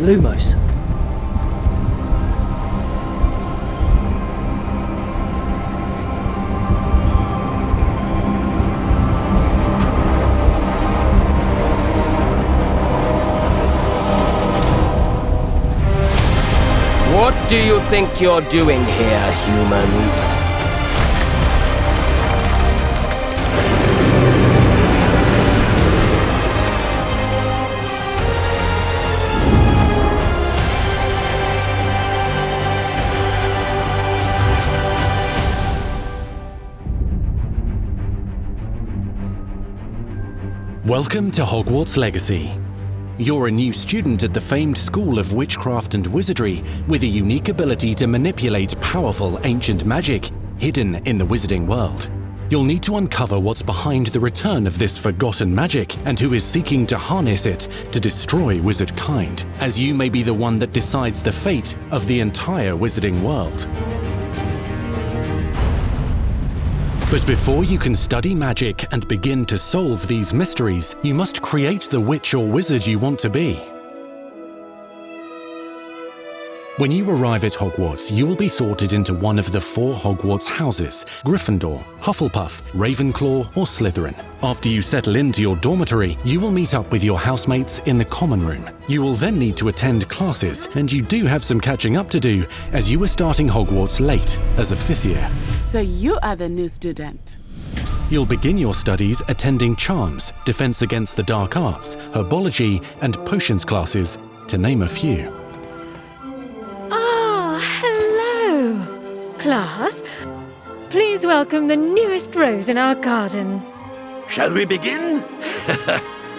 Lumos. What do you think you're doing here, humans? Welcome to Hogwarts Legacy. You're a new student at the famed School of Witchcraft and Wizardry with a unique ability to manipulate powerful ancient magic hidden in the wizarding world. You'll need to uncover what's behind the return of this forgotten magic and who is seeking to harness it to destroy wizard kind, as you may be the one that decides the fate of the entire wizarding world. But before you can study magic and begin to solve these mysteries, you must create the witch or wizard you want to be. When you arrive at Hogwarts, you will be sorted into one of the 4 Hogwarts houses: Gryffindor, Hufflepuff, Ravenclaw, or Slytherin. After you settle into your dormitory, you will meet up with your housemates in the common room. You will then need to attend classes, and you do have some catching up to do, as you were starting Hogwarts late as a 5th year. So you are the new student. You'll begin your studies attending Charms, Defense Against the Dark Arts, Herbology, and Potions classes, to name a few. Ah, hello, class. Please welcome the newest rose in our garden. Shall we begin?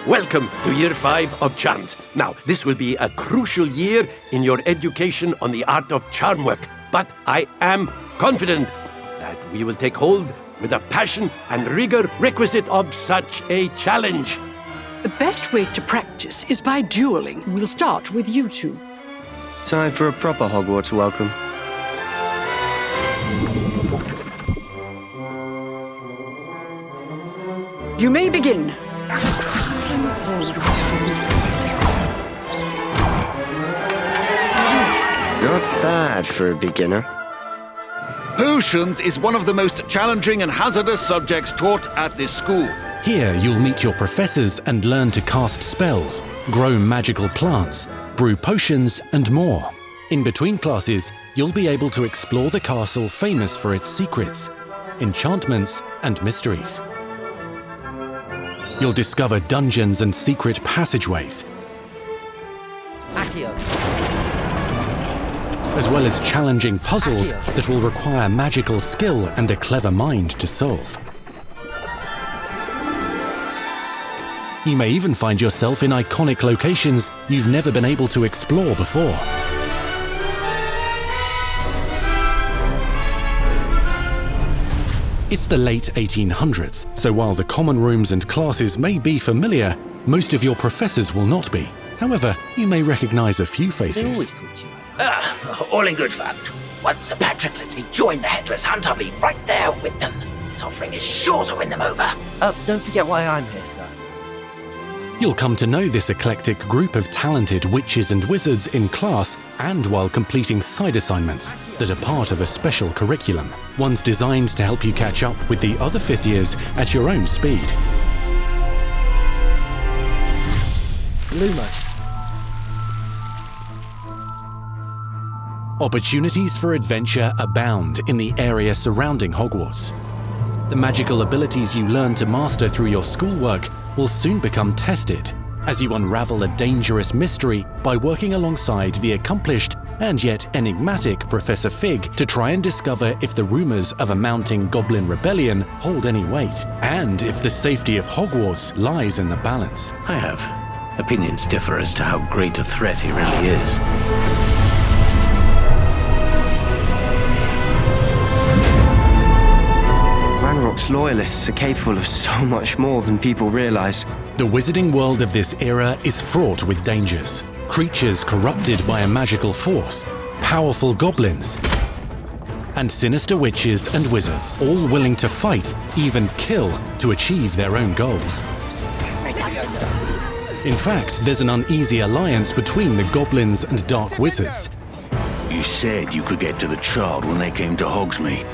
Welcome to Year 5 of Charms. Now, this will be a crucial year in your education on the art of charm work, but I am confident that we will take hold with the passion and rigor requisite of such a challenge. The best way to practice is by dueling. We'll start with you two. Time for a proper Hogwarts welcome. You may begin. Not bad for a beginner. Potions is one of the most challenging and hazardous subjects taught at this school. Here you'll meet your professors and learn to cast spells, grow magical plants, brew potions, and more. In between classes, you'll be able to explore the castle famous for its secrets, enchantments, and mysteries. You'll discover dungeons and secret passageways, as well as challenging puzzles that will require magical skill and a clever mind to solve. You may even find yourself in iconic locations you've never been able to explore before. It's the late 1800s, so while the common rooms and classes may be familiar, most of your professors will not be. However, you may recognize a few faces. All in good fun. Once Sir Patrick lets me join the Headless Hunt, I'll be right there with them. This offering is sure to win them over. Don't forget why I'm here, sir. You'll come to know this eclectic group of talented witches and wizards in class and while completing side assignments that are part of a special curriculum, ones designed to help you catch up with the other 5th years at your own speed. Lumos. Opportunities for adventure abound in the area surrounding Hogwarts. The magical abilities you learn to master through your schoolwork will soon become tested as you unravel a dangerous mystery by working alongside the accomplished and yet enigmatic Professor Fig to try and discover if the rumors of a mounting goblin rebellion hold any weight, and if the safety of Hogwarts lies in the balance. I have. Opinions differ as to how great a threat he really is. Loyalists are capable of so much more than people realize. The wizarding world of this era is fraught with dangers. Creatures corrupted by a magical force, powerful goblins, and sinister witches and wizards, all willing to fight, even kill, to achieve their own goals. In fact, there's an uneasy alliance between the goblins and dark wizards. You said you could get to the child when they came to Hogsmeade.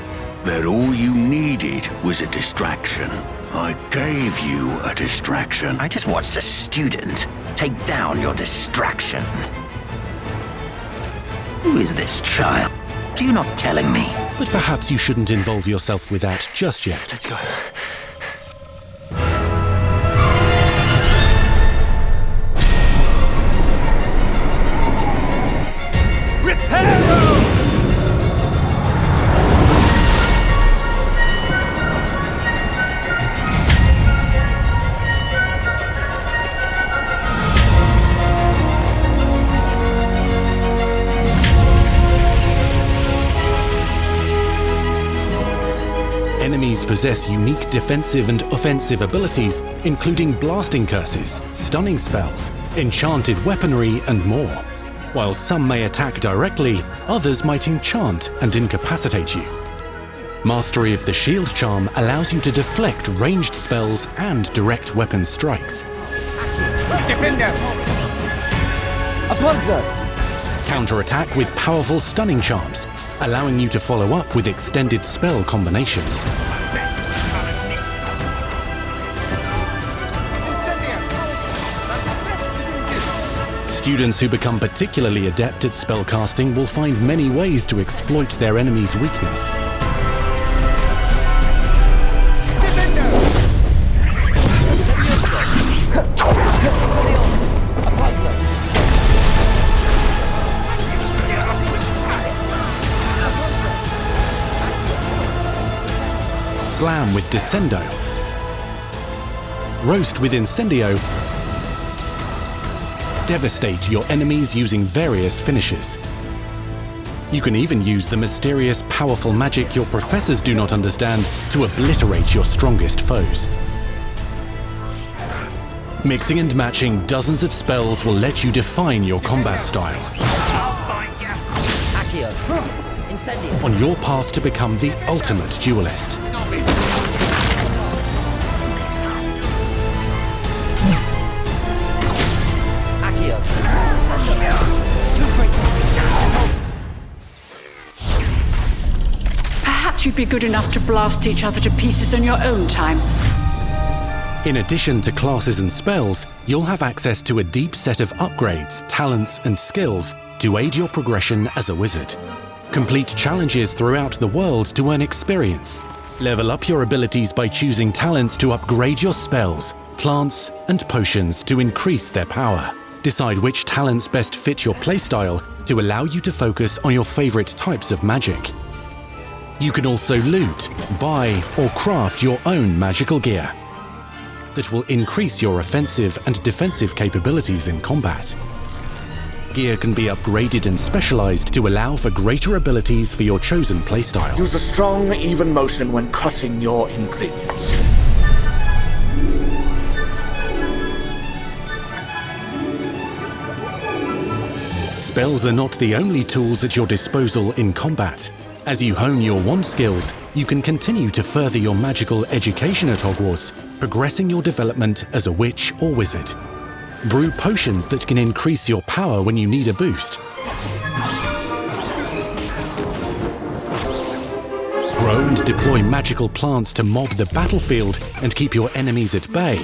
That all you needed was a distraction. I gave you a distraction. I just watched a student take down your distraction. Who is this child? Are you not telling me? But perhaps you shouldn't involve yourself with that just yet. Let's go. Enemies possess unique defensive and offensive abilities, including blasting curses, stunning spells, enchanted weaponry, and more. While some may attack directly, others might enchant and incapacitate you. Mastery of the shield charm allows you to deflect ranged spells and direct weapon strikes. Defender! Counterattack with powerful stunning charms, allowing you to follow up with extended spell combinations. Students who become particularly adept at spellcasting will find many ways to exploit their enemy's weakness. Slam with Descendo, Roast with Incendio, devastate your enemies using various finishes. You can even use the mysterious, powerful magic your professors do not understand to obliterate your strongest foes. Mixing and matching dozens of spells will let you define your combat style. On your path to become the ultimate duelist. Perhaps you'd be good enough to blast each other to pieces on your own time. In addition to classes and spells, you'll have access to a deep set of upgrades, talents, and skills to aid your progression as a wizard. Complete challenges throughout the world to earn experience. Level up your abilities by choosing talents to upgrade your spells, plants, and potions to increase their power. Decide which talents best fit your playstyle to allow you to focus on your favorite types of magic. You can also loot, buy, or craft your own magical gear that will increase your offensive and defensive capabilities in combat. Gear can be upgraded and specialized to allow for greater abilities for your chosen playstyle. Use a strong, even motion when cutting your ingredients. Spells are not the only tools at your disposal in combat. As you hone your wand skills, you can continue to further your magical education at Hogwarts, progressing your development as a witch or wizard. Brew potions that can increase your power when you need a boost. Grow and deploy magical plants to mob the battlefield and keep your enemies at bay.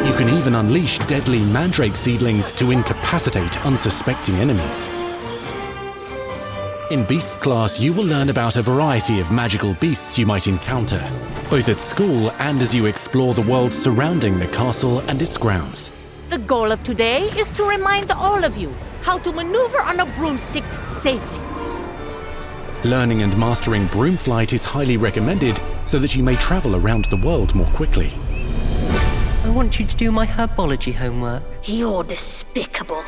You can even unleash deadly mandrake seedlings to incapacitate unsuspecting enemies. In Beasts class, you will learn about a variety of magical beasts you might encounter, both at school and as you explore the world surrounding the castle and its grounds. The goal of today is to remind all of you how to maneuver on a broomstick safely. Learning and mastering broom flight is highly recommended so that you may travel around the world more quickly. I want you to do my herbology homework. You're despicable.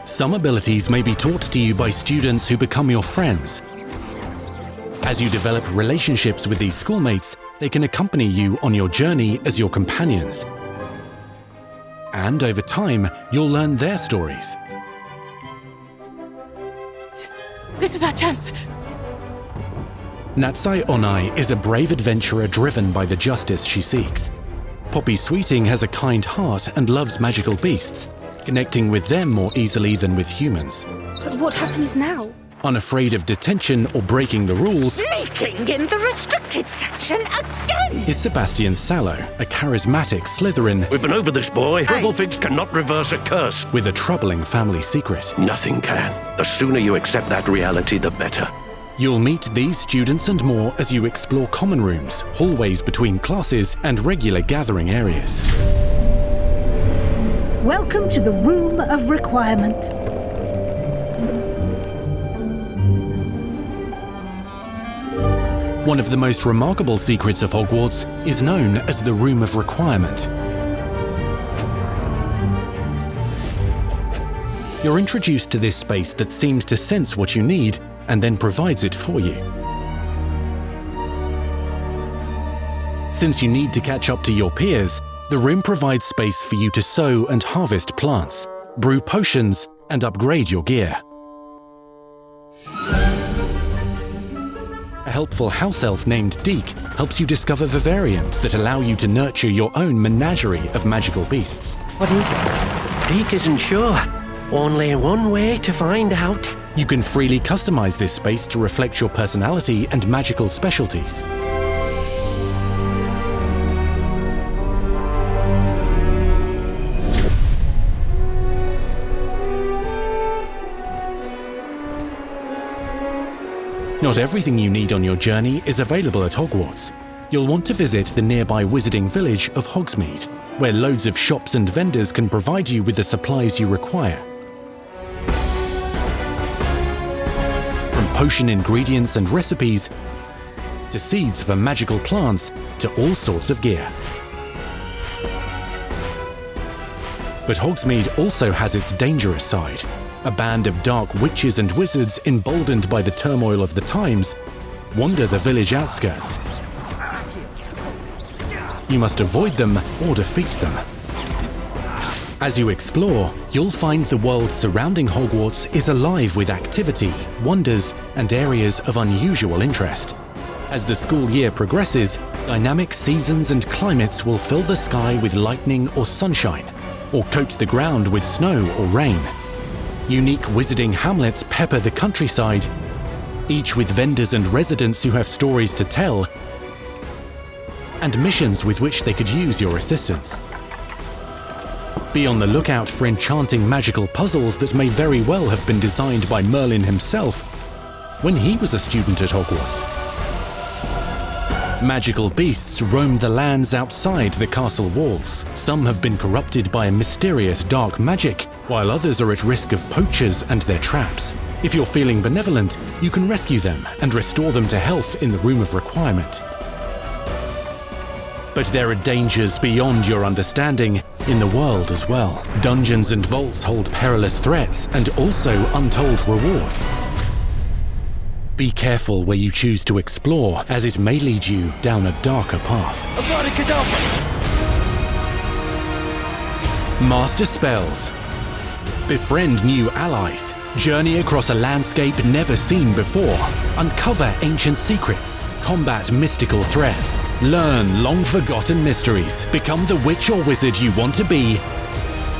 Some abilities may be taught to you by students who become your friends, As you develop relationships with these schoolmates, they can accompany you on your journey as your companions. And over time, you'll learn their stories. This is our chance. Natsai Onai is a brave adventurer driven by the justice she seeks. Poppy Sweeting has a kind heart and loves magical beasts, connecting with them more easily than with humans. But what happens now? Unafraid of detention or breaking the rules, Sneaking in the restricted section again! is Sebastian Sallow, a charismatic Slytherin. We've been over this, boy. Figs cannot reverse a curse. With a troubling family secret. Nothing can. The sooner you accept that reality, the better. You'll meet these students and more as you explore common rooms, hallways between classes, and regular gathering areas. Welcome to the Room of Requirement. One of the most remarkable secrets of Hogwarts is known as the Room of Requirement. You're introduced to this space that seems to sense what you need and then provides it for you. Since you need to catch up to your peers, the room provides space for you to sow and harvest plants, brew potions, and upgrade your gear. A helpful house elf named Deke helps you discover vivariums that allow you to nurture your own menagerie of magical beasts. What is it? Deke isn't sure. Only one way to find out. You can freely customize this space to reflect your personality and magical specialties. Not everything you need on your journey is available at Hogwarts. You'll want to visit the nearby wizarding village of Hogsmeade, where loads of shops and vendors can provide you with the supplies you require. From potion ingredients and recipes, to seeds for magical plants, to all sorts of gear. But Hogsmeade also has its dangerous side. A band of dark witches and wizards, emboldened by the turmoil of the times, wander the village outskirts. You must avoid them or defeat them. As you explore, you'll find the world surrounding Hogwarts is alive with activity, wonders, and areas of unusual interest. As the school year progresses, dynamic seasons and climates will fill the sky with lightning or sunshine, or coat the ground with snow or rain. Unique wizarding hamlets pepper the countryside, each with vendors and residents who have stories to tell, and missions with which they could use your assistance. Be on the lookout for enchanting magical puzzles that may very well have been designed by Merlin himself when he was a student at Hogwarts. Magical beasts roam the lands outside the castle walls. Some have been corrupted by a mysterious dark magic, while others are at risk of poachers and their traps. If you're feeling benevolent, you can rescue them and restore them to health in the Room of Requirement. But there are dangers beyond your understanding in the world as well. Dungeons and vaults hold perilous threats and also untold rewards. Be careful where you choose to explore, as it may lead you down a darker path. Master spells. Befriend new allies. Journey across a landscape never seen before. Uncover ancient secrets. Combat mystical threats. Learn long-forgotten mysteries. Become the witch or wizard you want to be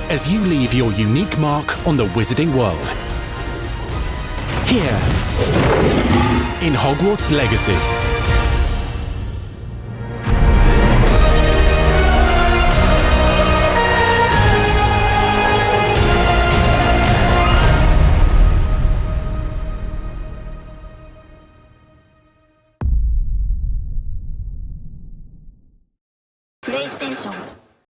as you leave your unique mark on the wizarding world. Here, in Hogwarts Legacy.